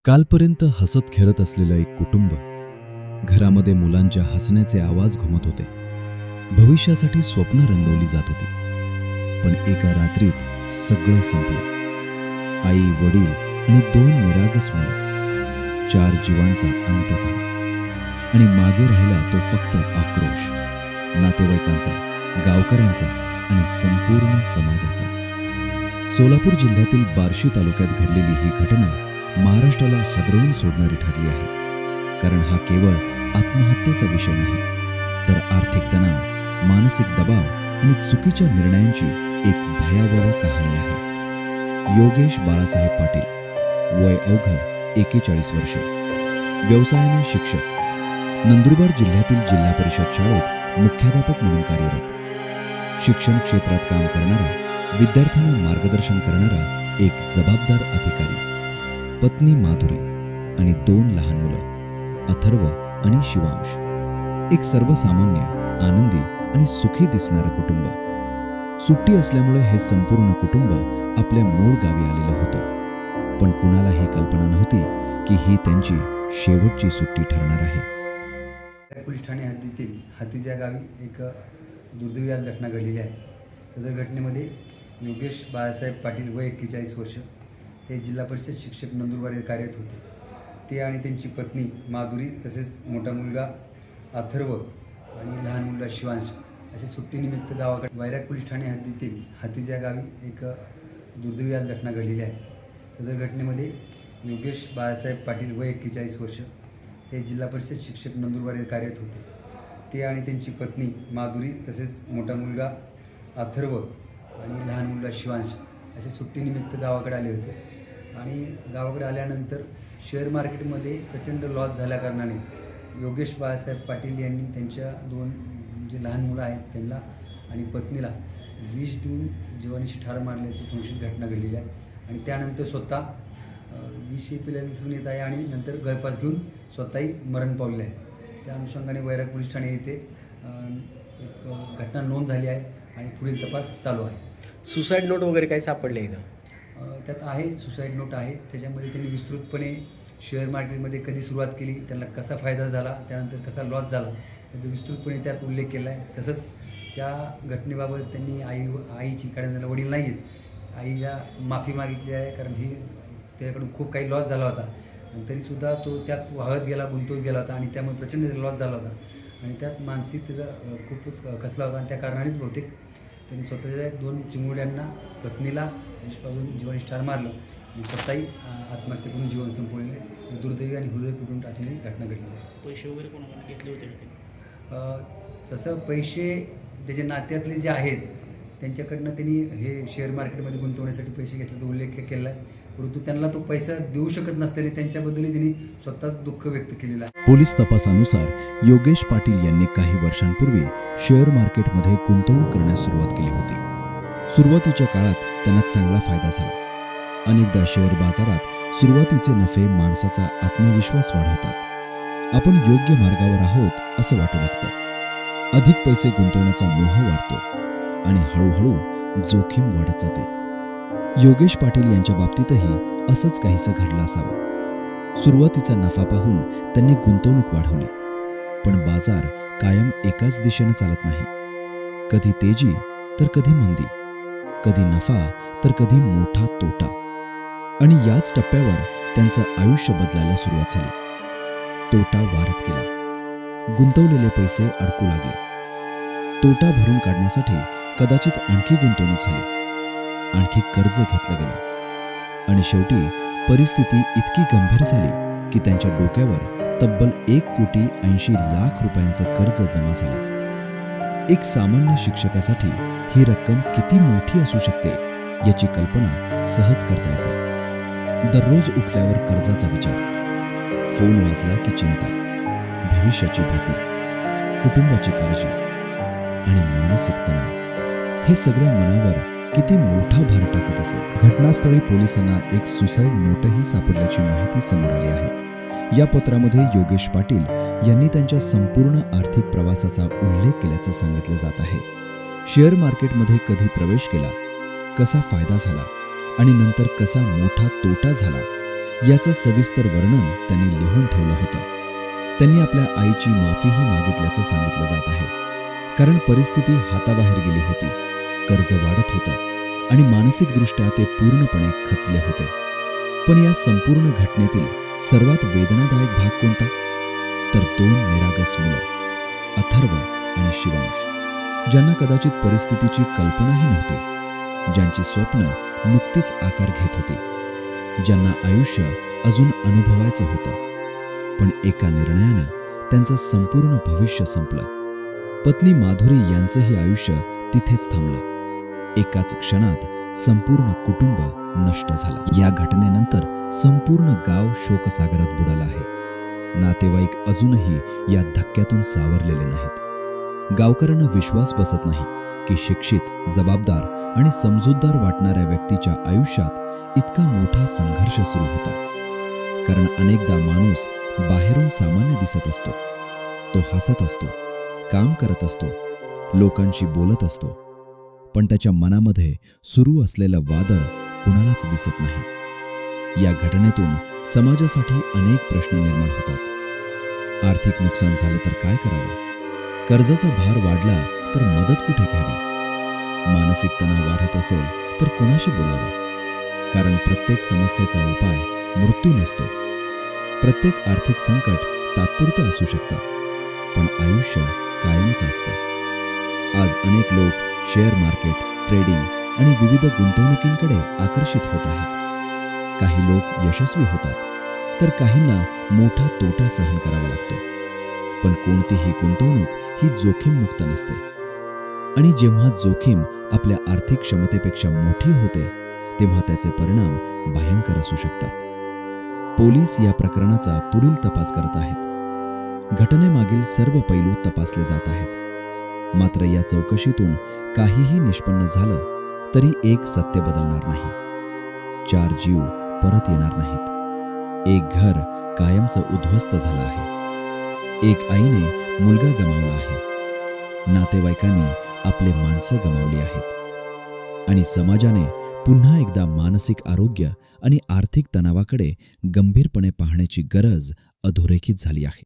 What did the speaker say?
कालपर्यंत हसत खेळत असलेलं एक कुटुंब, घरामध्ये मुलांच्या हसण्याचे आवाज घुमत होते. भविष्यासाठी स्वप्न रंगवली जात होती. पण एका रात्रीत सगळं संपलं. आई, वडील आणि 2 निरागस मुलं, 4 जीवांचा अंत झाला. आणि मागे राहिला तो फक्त आक्रोश, नातेवाईकांचा, गावकऱ्यांचा आणि संपूर्ण समाजाचा. सोलापूर जिल्ह्यातील बार्शी तालुक्यात घडलेली ही घटना महाराष्ट्राला हादरवून सोडणारी ठरली आहे. कारण हा केवळ आत्महत्येचा विषय नाही, तर आर्थिक तणाव, मानसिक दबाव आणि चुकीच्या निर्णयांची एक भयावह कहाणी आहे. योगेश बाळासाहेब पाटील, वय अवघं 41 वर्ष, व्यवसायाने शिक्षक, नंदुरबार जिल्ह्यातील जिल्हा परिषद शाळेत मुख्याध्यापक म्हणून कार्यरत. शिक्षण क्षेत्रात काम करणारा, विद्यार्थ्यांना मार्गदर्शन करणारा एक जबाबदार अधिकारी. पत्नी माधुरी आणि 2 लहान मुलं, अथर्व आणि शिवांश. एक सर्वसामान्य, आनंदी आणि सुखी दिसणारं कुटुंब. सुट्टी असल्यामुळे हे संपूर्ण कुटुंब आपल्या मूळ गावी आलेलं होतं. पण कुणालाही कल्पना नव्हती की ही त्यांची शेवटची सुट्टी ठरणार आहे. पोलीस ठाणे हद्दीतील हातीज या गावी एक दुर्दैवी आज घटना घडलेली आहे. सदर घटनेमध्ये योगेश बाळासाहेब पाटील, वय 41 वर्ष, हे जिल्हा परिषद शिक्षक नंदुरबार येथे कार्यरत होते. ते आणि त्यांची पत्नी माधुरी, तसेच मोठा मुलगा अथर्व आणि लहान मुलगा शिवांश असे सुट्टीनिमित्त गावाकडे वैराग पोलीस ठाणे हद्दीतील हातीज या गावी एक दुर्दैवी आज घटना घडलेली आहे. सदर घटनेमध्ये योगेश बाळासाहेब पाटील, वय 41 वर्ष, हे जिल्हा परिषद शिक्षक नंदुरबार येथे कार्यरत होते. ते आणि त्यांची पत्नी माधुरी, तसेच मोठा मुलगा अथर्व आणि लहान मुलगा शिवांश असे सुट्टीनिमित्त गावाकडे आले होते. आणि गावाकडे आल्यानंतर शेअर मार्केटमध्ये प्रचंड लॉस झाल्याकारणाने योगेश बाळासाहेब पाटील यांनी त्यांच्या 2 जे लहान मुलं आहेत त्यांना आणि पत्नीला विष देऊन जीवानीशी ठार मारल्याची संशयित घटना घडलेली आहे. आणि त्यानंतर स्वतः विष पिल्याला दिसून येत आहे आणि नंतर गळफास घेऊन स्वतःही मरण पावले आहे. त्या अनुषंगाने वैराग पोलीस ठाणे येथे एक घटना नोंद झाली आहे आणि पुढील तपास चालू आहे. सुसाईड नोट वगैरे काही सापडले आहे का? त्यात आहे, सुसाईड नोट आहे. त्याच्यामध्ये त्यांनी विस्तृतपणे शेअर मार्केटमध्ये कधी सुरुवात केली, त्यांना कसा फायदा झाला, त्यानंतर कसा लॉस झाला, याचा विस्तृतपणे त्यात उल्लेख केला आहे. तसंच त्या घटनेबाबत त्यांनी आईची, कारण त्याला वडील नाही आहेत, आईला माफी मागितली आहे. कारण ही त्याच्याकडून खूप काही लॉस झाला होता आणि तरीसुद्धा तो त्यात वाहत गेला, गुंतवत गेला होता आणि त्यामुळे प्रचंड लॉस झाला होता आणि त्यात मानसिक त्याचा खूपच कसला होता. आणि त्या कारणानेच बहुतेक त्यांनी स्वतःच्या 2 चिमुरड्यांना, पत्नीला विषपासून जीवानीशी ठार मारलं आणि स्वतःही आत्महत्या करून जीवन संपवलेले दुर्दैवी आणि हृदय तुटून टाकलेली घटना घडलेली आहे. पैसे वगैरे कोणाकडे घेतले होते? तसं पैसे त्याचे नात्यातले जे आहेत त्यांच्याकडनं त्यांनी हे शेअर मार्केटमध्ये गुंतवण्यासाठी पैसे घेतल्याचा उल्लेख केला आहे. परंतु त्यांना तो पैसा देऊ शकत नसल्याने त्यांच्याबद्दलही त्यांनी स्वतःच दुःख व्यक्त केलेलं आहे. पोलीस तपासानुसार योगेश पाटील यांनी काही वर्षांपूर्वी शेअर मार्केटमध्ये गुंतवणूक करण्यास सुरुवात केली होती. सुरुवातीच्या काळात त्यांना चांगला फायदा झाला. अनेकदा शेअर बाजारात सुरुवातीचे नफे माणसाचा आत्मविश्वास वाढवतात. आपण योग्य मार्गावर आहोत असं वाटू लागतं. अधिक पैसे गुंतवण्याचा मोह वाढतो आणि हळूहळू जोखीम वाढत जाते. योगेश पाटील यांच्या बाबतीतही असंच काहीसं घडलं असावं. सुरुवातीचा नफा पाहून त्यांनी गुंतवणूक वाढवली. पण बाजार कायम एकाच दिशेनं चालत नाही. कधी तेजी तर कधी मंदी, कधी नफा तर कधी मोठा तोटा. आणि याच टप्प्यावर त्यांचं आयुष्य बदलायला सुरुवात झाली. तोटा वाढत गेला. गुंतवलेले पैसे अडकू लागले. तोटा भरून काढण्यासाठी कदाचित आणखी गुंतवणूक झाली, आणखी कर्ज घेतलं गेलं आणि शेवटी परिस्थिती इतकी गंभीर झाली की त्यांच्या डोक्यावर तब्बल 1,80,00,00,000 रुपयांचं कर्ज जमा झालं. एक सामान्य शिक्षकासाठी ही रक्कम किती मोठी असू शकते याची कल्पना सहज करता येते. दररोज उठल्यावर कर्जाचा विचार, फोन वाजला की चिंता, भविष्याची भीती, कुटुंबाची काळजी आणि मानसिक तणाव, हे सगळं मनावर किती मोठा भार टाकत असेल. घटनास्थळी पोलिसांना एक सुसाईड नोटही सापडल्याची माहिती समोर आली आहे. या पत्रामध्ये योगेश पाटील यांनी त्यांच्या संपूर्ण आर्थिक प्रवासाचा उल्लेख केल्याचं सांगितलं जात आहे. शेअर मार्केटमध्ये कधी प्रवेश केला, कसा फायदा झाला आणि नंतर कसा मोठा तोटा झाला याचं सविस्तर वर्णन त्यांनी लिहून ठेवलं होतं. त्यांनी आपल्या आईची माफीही मागितल्याचं सांगितलं जात आहे. कारण परिस्थिती हाताबाहेर गेली होती, कर्ज वाढत होतं आणि मानसिकदृष्ट्या ते पूर्णपणे खचले होते. पण या संपूर्ण घटनेतील सर्वात वेदनादायक भाग कोणता? तर 2 निरागस मुलं, अथर्व आणि शिवांश, ज्यांना कदाचित परिस्थितीची कल्पनाही नव्हती, ज्यांची स्वप्न नुकतीच आकार घेत होती, ज्यांना आयुष्य अजून अनुभवायचं होतं. पण एका निर्णयानं त्यांचं संपूर्ण भविष्य संपलं. पत्नी माधुरी यांचंही आयुष्य तिथेच थांबलं. एकाच क्षणात संपूर्ण कुटुंब नष्ट झालं. या घटनेनंतर संपूर्ण गाव शोकसागरात बुडालं आहे. नातेवाईक अजूनही या धक्क्यातून सावरलेले नाहीत. गावकऱ्यांना विश्वास बसत नाही की शिक्षित, जबाबदार आणि समजूतदार वाटणाऱ्या व्यक्तीच्या आयुष्यात इतका मोठा संघर्ष सुरू होता. कारण अनेकदा माणूस बाहेरून सामान्य दिसत असतो. तो हसत असतो, काम करत असतो, लोकांशी बोलत असतो, पण त्याच्या मनामध्ये सुरू असलेलं वादळ कुणालाच दिसत नाही. या घटनेतून समाजासाठी अनेक प्रश्न निर्माण होतात. आर्थिक नुकसान झालं तर काय करावं? कर्जाचा भार वाढला तर मदत कुठे घ्यावी? मानसिक तणाव वाढत असेल तर कोणाशी बोलावं? कारण प्रत्येक समस्येचा उपाय मृत्यू नसतो. प्रत्येक आर्थिक संकट तात्पुरतं असू शकतं, पण आयुष्य कायमचं असतं. आज अनेक लोक शेअर मार्केट, ट्रेडिंग आणि विविध गुंतवणुकींकडे आकर्षित होत आहेत. काही लोक यशस्वी होतात, तर काहींना मोठा तोटा सहन करावा लागतो. पण कोणतीही गुंतवणूक ही जोखीममुक्त नसते. आणि जेव्हा जोखीम आपल्या आर्थिक क्षमतेपेक्षा मोठी होते, तेव्हा त्याचे परिणाम भयंकर असू शकतात. पोलीस या प्रकरणाचा पुढील तपास करत आहेत. घटनेमागील सर्व पैलू तपासले जात आहेत. मात्र या चौकशीतून काहीही निष्पन्न झालं तरी एक सत्य बदलणार नाही. 4 जीव परत येणार नाहीत. एक घर कायमचं उद्ध्वस्त झालं आहे. एक आईने मुलगा गमावला आहे. नातेवाईकांनी आपले माणसं गमावली आहेत. आणि समाजाने पुन्हा एकदा मानसिक आरोग्य आणि आर्थिक तणावाकडे गंभीरपणे पाहण्याची गरज अधोरेखित झाली आहे.